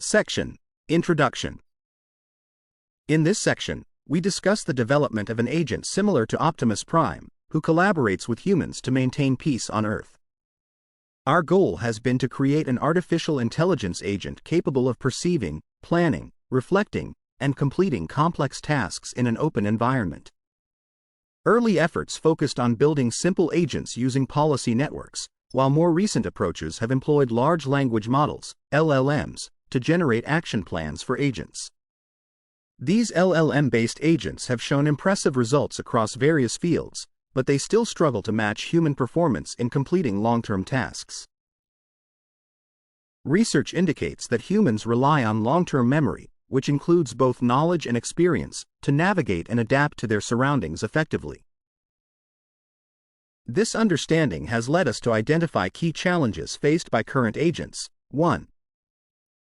Section: Introduction. In this section, we discuss the development of an agent similar to Optimus Prime, who collaborates with humans to maintain peace on Earth. Our goal has been to create an artificial intelligence agent capable of perceiving, planning, reflecting, and completing complex tasks in an open environment. Early efforts focused on building simple agents using policy networks, while more recent approaches have employed large language models, LLMs, to generate action plans for agents. These LLM-based agents have shown impressive results across various fields, but they still struggle to match human performance in completing long-term tasks. Research indicates that humans rely on long-term memory, which includes both knowledge and experience, to navigate and adapt to their surroundings effectively. This understanding has led us to identify key challenges faced by current agents. 1.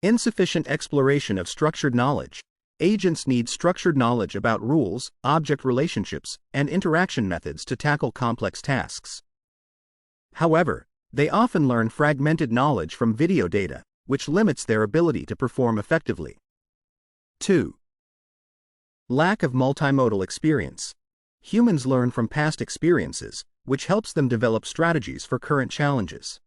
Insufficient exploration of structured knowledge. Agents need structured knowledge about rules, object relationships, and interaction methods to tackle complex tasks. However, they often learn fragmented knowledge from video data, which limits their ability to perform effectively. 2. Lack of multimodal experience. Humans learn from past experiences, which helps them develop strategies for current challenges.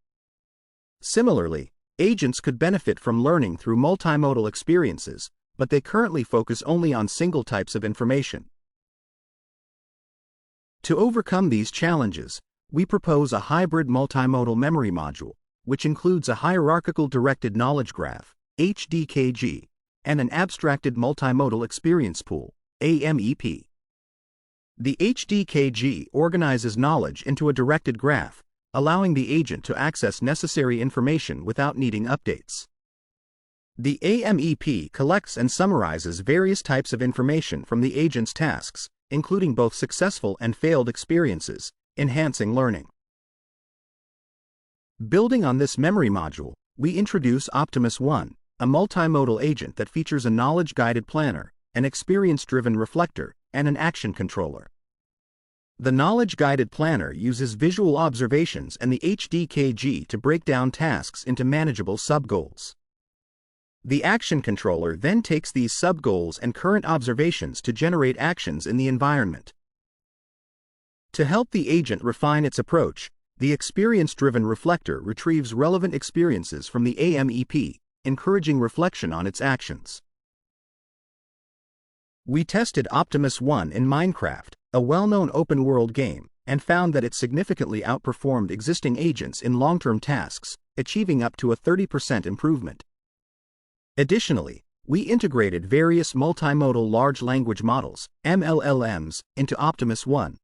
Similarly, agents could benefit from learning through multimodal experiences, but they currently focus only on single types of information. To overcome these challenges, we propose a hybrid multimodal memory module, which includes a hierarchical directed knowledge graph, HDKG, and an abstracted multimodal experience pool, AMEP. The HDKG organizes knowledge into a directed graph, allowing the agent to access necessary information without needing updates. The AMEP collects and summarizes various types of information from the agent's tasks, including both successful and failed experiences, enhancing learning. Building on this memory module, we introduce Optimus-1, a multimodal agent that features a knowledge-guided planner, an experience-driven reflector, and an action controller. The knowledge-guided planner uses visual observations and the HDKG to break down tasks into manageable sub-goals. The action controller then takes these sub-goals and current observations to generate actions in the environment. To help the agent refine its approach, the experience-driven reflector retrieves relevant experiences from the AMEP, encouraging reflection on its actions. We tested Optimus-1 in Minecraft, a well-known open-world game, and found that it significantly outperformed existing agents in long-term tasks, achieving up to a 30% improvement. Additionally, we integrated various multimodal large language models, MLLMs, into Optimus-1,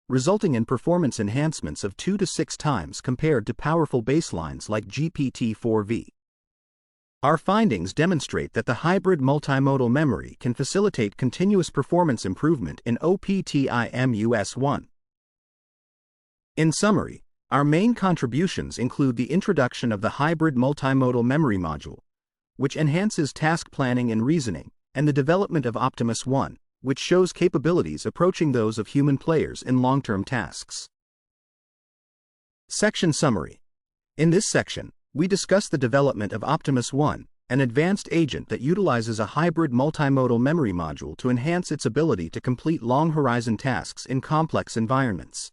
resulting in performance enhancements of 2 to 6 times compared to powerful baselines like GPT-4v. Our findings demonstrate that the hybrid multimodal memory can facilitate continuous performance improvement in Optimus-1. In summary, our main contributions include the introduction of the hybrid multimodal memory module, which enhances task planning and reasoning, and the development of Optimus-1, which shows capabilities approaching those of human players in long-term tasks. Section Summary. In this section, we discuss the development of Optimus-1, an advanced agent that utilizes a hybrid multimodal memory module to enhance its ability to complete long-horizon tasks in complex environments.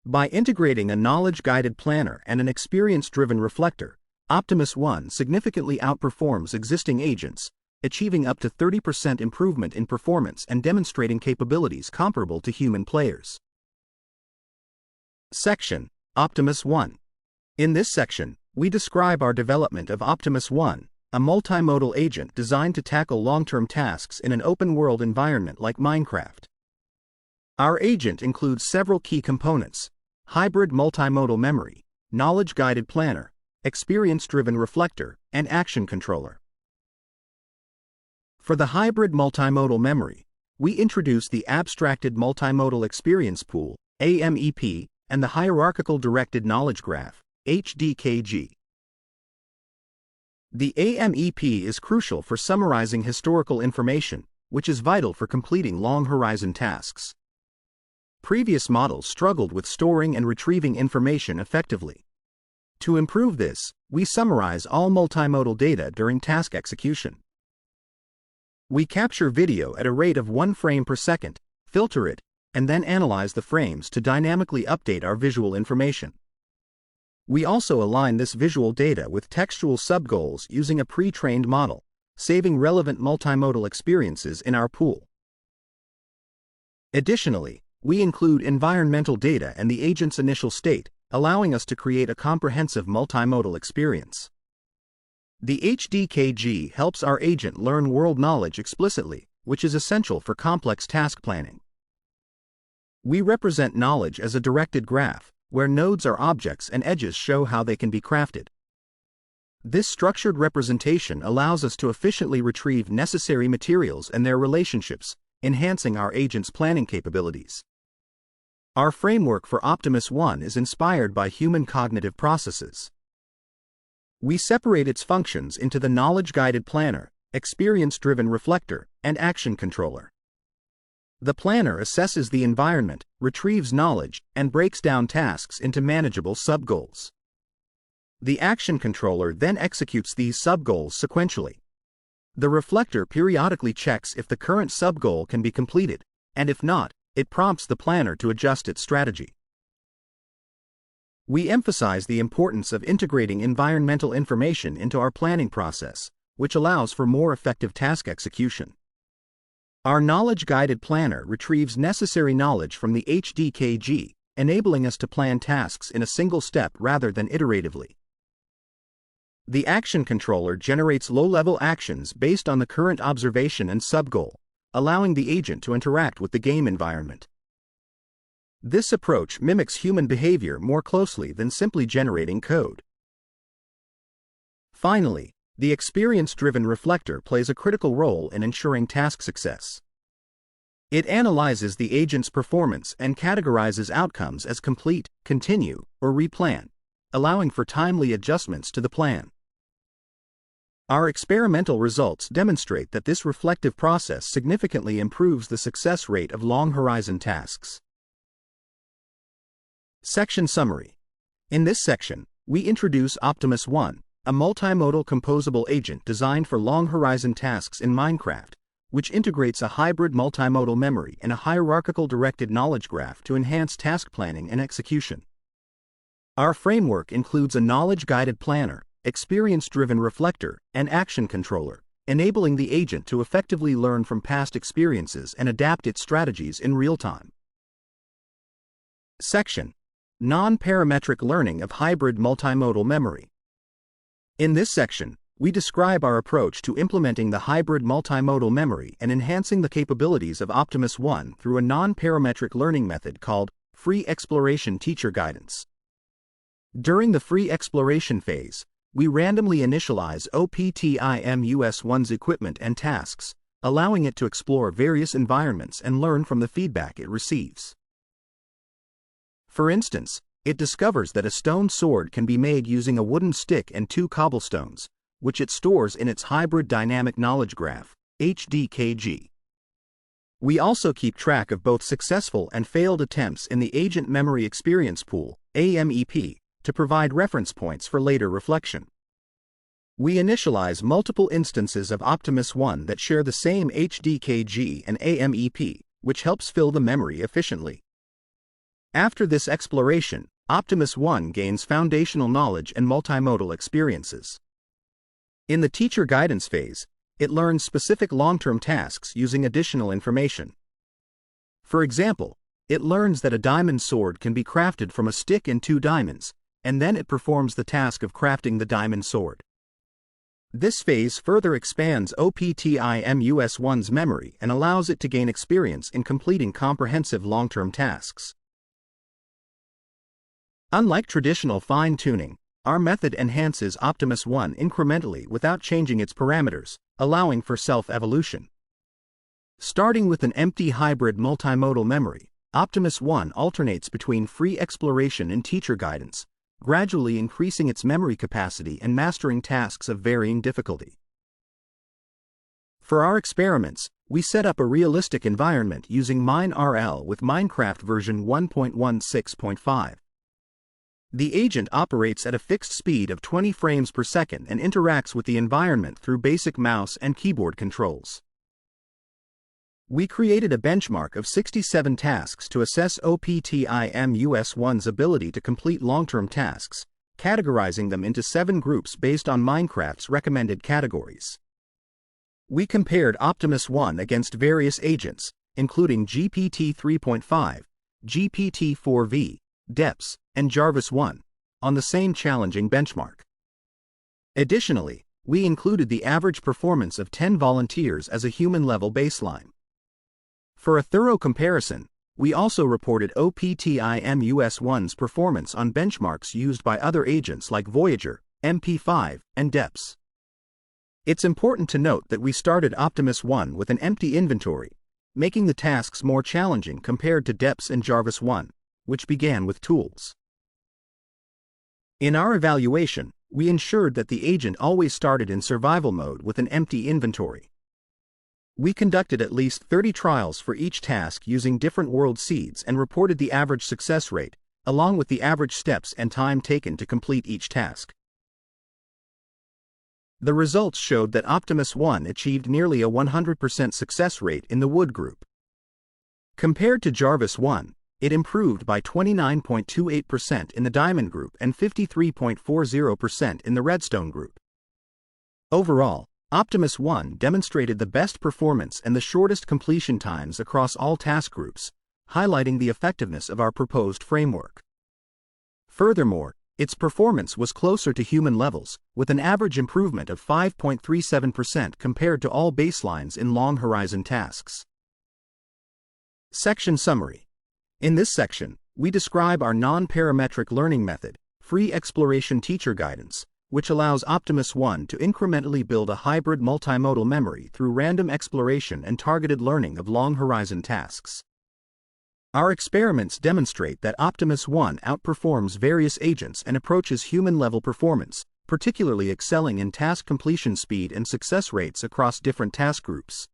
By integrating a knowledge-guided planner and an experience-driven reflector, Optimus-1 significantly outperforms existing agents, achieving up to 30% improvement in performance and demonstrating capabilities comparable to human players. Section: Optimus-1. In this section, we describe our development of Optimus-1, a multimodal agent designed to tackle long-term tasks in an open-world environment like Minecraft. Our agent includes several key components: hybrid multimodal memory, knowledge-guided planner, experience-driven reflector, and action controller. For the hybrid multimodal memory, we introduce the abstracted multimodal experience pool, AMEP, and the hierarchical directed knowledge graph, HDKG. The AMEP is crucial for summarizing historical information, which is vital for completing long-horizon tasks. Previous models struggled with storing and retrieving information effectively. To improve this, we summarize all multimodal data during task execution. We capture video at a rate of 1 frame per second, filter it, and then analyze the frames to dynamically update our visual information. We also align this visual data with textual subgoals using a pre-trained model, saving relevant multimodal experiences in our pool. Additionally, we include environmental data and the agent's initial state, allowing us to create a comprehensive multimodal experience. The HDKG helps our agent learn world knowledge explicitly, which is essential for complex task planning. We represent knowledge as a directed graph, where nodes are objects and edges show how they can be crafted. This structured representation allows us to efficiently retrieve necessary materials and their relationships, enhancing our agent's planning capabilities. Our framework for Optimus-1 is inspired by human cognitive processes. We separate its functions into the knowledge-guided planner, experience-driven reflector, and action controller. The planner assesses the environment, retrieves knowledge, and breaks down tasks into manageable subgoals. The action controller then executes these subgoals sequentially. The reflector periodically checks if the current subgoal can be completed, and if not, it prompts the planner to adjust its strategy. We emphasize the importance of integrating environmental information into our planning process, which allows for more effective task execution. Our knowledge-guided planner retrieves necessary knowledge from the HDKG, enabling us to plan tasks in a single step rather than iteratively. The action controller generates low-level actions based on the current observation and subgoal, allowing the agent to interact with the game environment. This approach mimics human behavior more closely than simply generating code. Finally, the experience-driven reflector plays a critical role in ensuring task success. It analyzes the agent's performance and categorizes outcomes as complete, continue, or replan, allowing for timely adjustments to the plan. Our experimental results demonstrate that this reflective process significantly improves the success rate of long-horizon tasks. Section Summary. In this section, we introduce Optimus-1, a multimodal composable agent designed for long-horizon tasks in Minecraft, which integrates a hybrid multimodal memory and a hierarchical directed knowledge graph to enhance task planning and execution. Our framework includes a knowledge-guided planner, experience-driven reflector, and action controller, enabling the agent to effectively learn from past experiences and adapt its strategies in real time. Section: Non-parametric learning of hybrid multimodal memory. In this section, we describe our approach to implementing the hybrid multimodal memory and enhancing the capabilities of Optimus-1 through a non-parametric learning method called Free Exploration Teacher Guidance. During the free exploration phase, we randomly initialize Optimus-1's equipment and tasks, allowing it to explore various environments and learn from the feedback it receives. For instance, it discovers that a stone sword can be made using a wooden stick and 2 cobblestones, which it stores in its Hybrid Dynamic Knowledge Graph, HDKG. We also keep track of both successful and failed attempts in the Agent Memory Experience Pool, AMEP, to provide reference points for later reflection. We initialize multiple instances of Optimus-1 that share the same HDKG and AMEP, which helps fill the memory efficiently. After this exploration, Optimus-1 gains foundational knowledge and multimodal experiences. In the teacher guidance phase, it learns specific long-term tasks using additional information. For example, it learns that a diamond sword can be crafted from a stick and 2 diamonds, and then it performs the task of crafting the diamond sword. This phase further expands Optimus-1's memory and allows it to gain experience in completing comprehensive long-term tasks. Unlike traditional fine-tuning, our method enhances Optimus-1 incrementally without changing its parameters, allowing for self-evolution. Starting with an empty hybrid multimodal memory, Optimus-1 alternates between free exploration and teacher guidance, gradually increasing its memory capacity and mastering tasks of varying difficulty. For our experiments, we set up a realistic environment using MineRL with Minecraft version 1.16.5. The agent operates at a fixed speed of 20 frames per second and interacts with the environment through basic mouse and keyboard controls. We created a benchmark of 67 tasks to assess Optimus-1's ability to complete long-term tasks, categorizing them into 7 groups based on Minecraft's recommended categories. We compared Optimus-1 against various agents, including GPT 3.5, GPT 4v, DEPS, and Jarvis-1, on the same challenging benchmark. Additionally, we included the average performance of 10 volunteers as a human-level baseline. For a thorough comparison, we also reported Optimus-1's performance on benchmarks used by other agents like Voyager, MP5, and DEPS. It's important to note that we started Optimus-1 with an empty inventory, making the tasks more challenging compared to DEPS and Jarvis-1, which began with tools. In our evaluation, we ensured that the agent always started in survival mode with an empty inventory. We conducted at least 30 trials for each task using different world seeds and reported the average success rate, along with the average steps and time taken to complete each task. The results showed that Optimus-1 achieved nearly a 100% success rate in the wood group. Compared to Jarvis-1, it improved by 29.28% in the diamond group and 53.40% in the redstone group. Overall, Optimus-1 demonstrated the best performance and the shortest completion times across all task groups, highlighting the effectiveness of our proposed framework. Furthermore, its performance was closer to human levels, with an average improvement of 5.37% compared to all baselines in long horizon tasks. Section Summary. In this section, we describe our non-parametric learning method, Free Exploration Teacher Guidance, which allows Optimus-1 to incrementally build a hybrid multimodal memory through random exploration and targeted learning of long-horizon tasks. Our experiments demonstrate that Optimus-1 outperforms various agents and approaches human-level performance, particularly excelling in task completion speed and success rates across different task groups.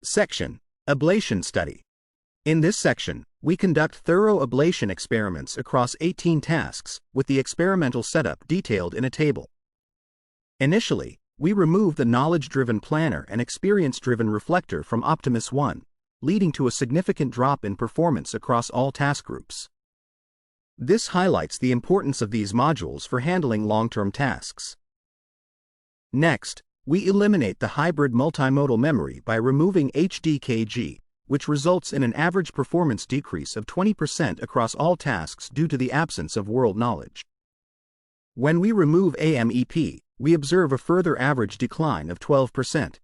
Section: Ablation Study. In this section, we conduct thorough ablation experiments across 18 tasks, with the experimental setup detailed in a table. Initially, we remove the knowledge-driven planner and experience-driven reflector from Optimus-1, leading to a significant drop in performance across all task groups. This highlights the importance of these modules for handling long-term tasks. Next, we eliminate the hybrid multimodal memory by removing HDKG, which results in an average performance decrease of 20% across all tasks due to the absence of world knowledge. When we remove AMEP, we observe a further average decline of 12%.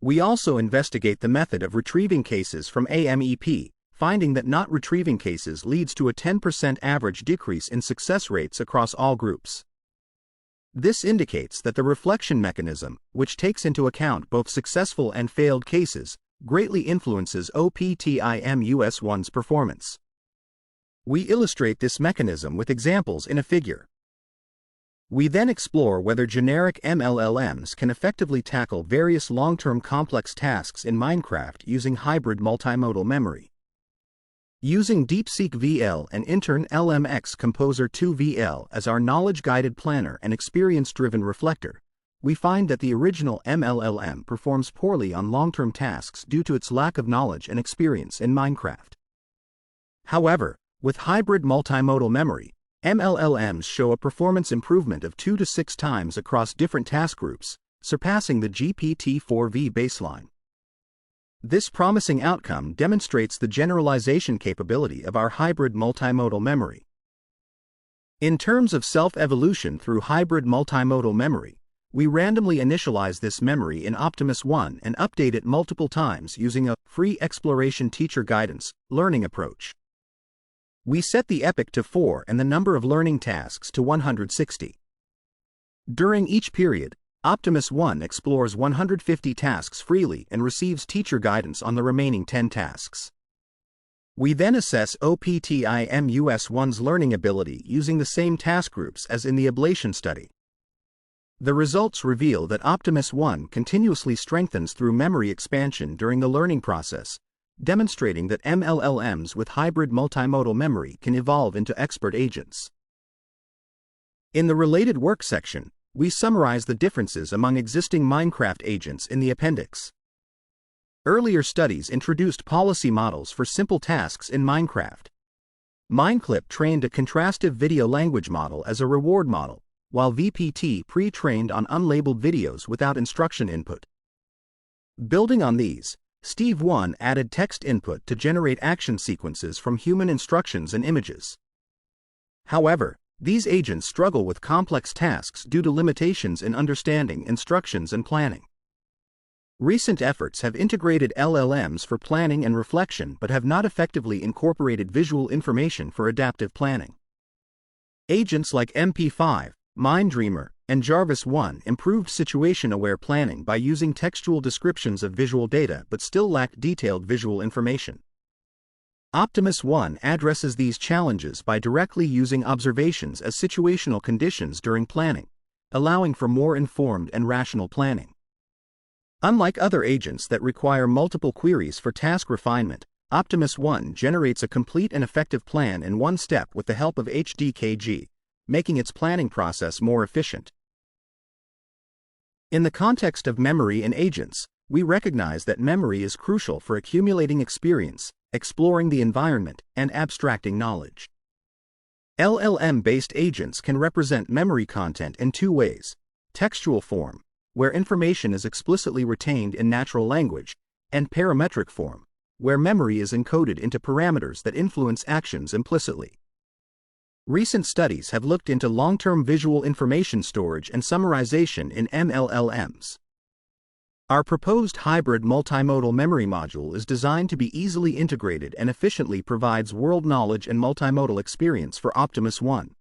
We also investigate the method of retrieving cases from AMEP, finding that not retrieving cases leads to a 10% average decrease in success rates across all groups. This indicates that the reflection mechanism, which takes into account both successful and failed cases, greatly influences Optimus-1's performance. We illustrate this mechanism with examples in a figure. We then explore whether generic MLLMs can effectively tackle various long-term complex tasks in Minecraft using hybrid multimodal memory. Using DeepSeek VL and Intern LMX Composer 2 VL as our knowledge-guided planner and experience-driven reflector, we find that the original MLLM performs poorly on long-term tasks due to its lack of knowledge and experience in Minecraft. However, with hybrid multimodal memory, MLLMs show a performance improvement of 2 to 6 times across different task groups, surpassing the GPT-4v baseline. This promising outcome demonstrates the generalization capability of our hybrid multimodal memory. In terms of self-evolution through hybrid multimodal memory, we randomly initialize this memory in Optimus-1 and update it multiple times using a Free Exploration Teacher Guidance learning approach. We set the epoch to 4 and the number of learning tasks to 160. During each period, Optimus-1 explores 150 tasks freely and receives teacher guidance on the remaining 10 tasks. We then assess Optimus-1's learning ability using the same task groups as in the ablation study. The results reveal that Optimus-1 continuously strengthens through memory expansion during the learning process, demonstrating that MLLMs with hybrid multimodal memory can evolve into expert agents. In the related work section, we summarize the differences among existing Minecraft agents in the appendix. Earlier studies introduced policy models for simple tasks in Minecraft. Mineclip trained a contrastive video language model as a reward model, while VPT pre-trained on unlabeled videos without instruction input. Building on these, Steve-1 added text input to generate action sequences from human instructions and images. However, these agents struggle with complex tasks due to limitations in understanding instructions and planning. Recent efforts have integrated LLMs for planning and reflection but have not effectively incorporated visual information for adaptive planning. Agents like MP5, Minddreamer, and Jarvis-1 improved situation-aware planning by using textual descriptions of visual data but still lacked detailed visual information. Optimus-1 addresses these challenges by directly using observations as situational conditions during planning, allowing for more informed and rational planning. Unlike other agents that require multiple queries for task refinement, Optimus-1 generates a complete and effective plan in one step with the help of HDKG, making its planning process more efficient. In the context of memory and agents, we recognize that memory is crucial for accumulating experience, exploring the environment, and abstracting knowledge. LLM-based agents can represent memory content in two ways: textual form, where information is explicitly retained in natural language, and parametric form, where memory is encoded into parameters that influence actions implicitly. Recent studies have looked into long-term visual information storage and summarization in MLLMs. Our proposed hybrid multimodal memory module is designed to be easily integrated and efficiently provides world knowledge and multimodal experience for Optimus-1.